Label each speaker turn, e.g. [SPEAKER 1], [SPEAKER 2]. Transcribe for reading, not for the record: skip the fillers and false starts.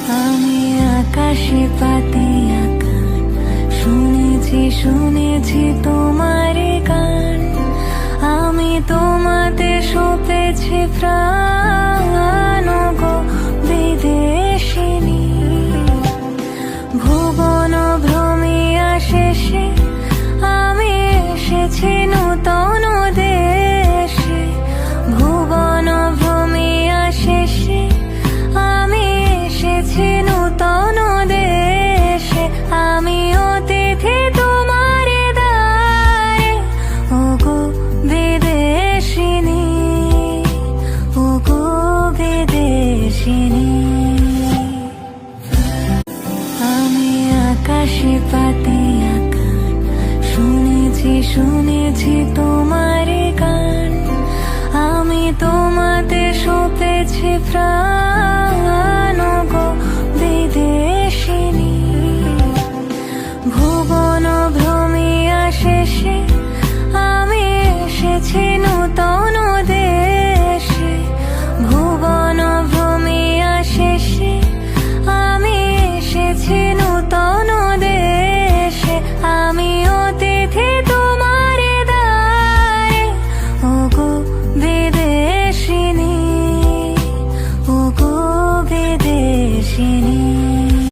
[SPEAKER 1] আমি আকাশে পাতি আকার শুনেছি শুনেছি তোমার গান। আমি তোমাতে সপেছি প্রাণ গো বিদেশিনী। ভুবন ভ্রমিয়া শেষে আমি এসেছি নূতন দেশে। ভুবন ভ্রমিয়া শেষে আমি এসেছি নূতন দেশে। আমি অতিথি তোমার দ্বারে ওগো বিদেশিনী, ওগো বিদেশিনী। আমি আকাশে পাতি আকার শুনেছি শুনেছি তো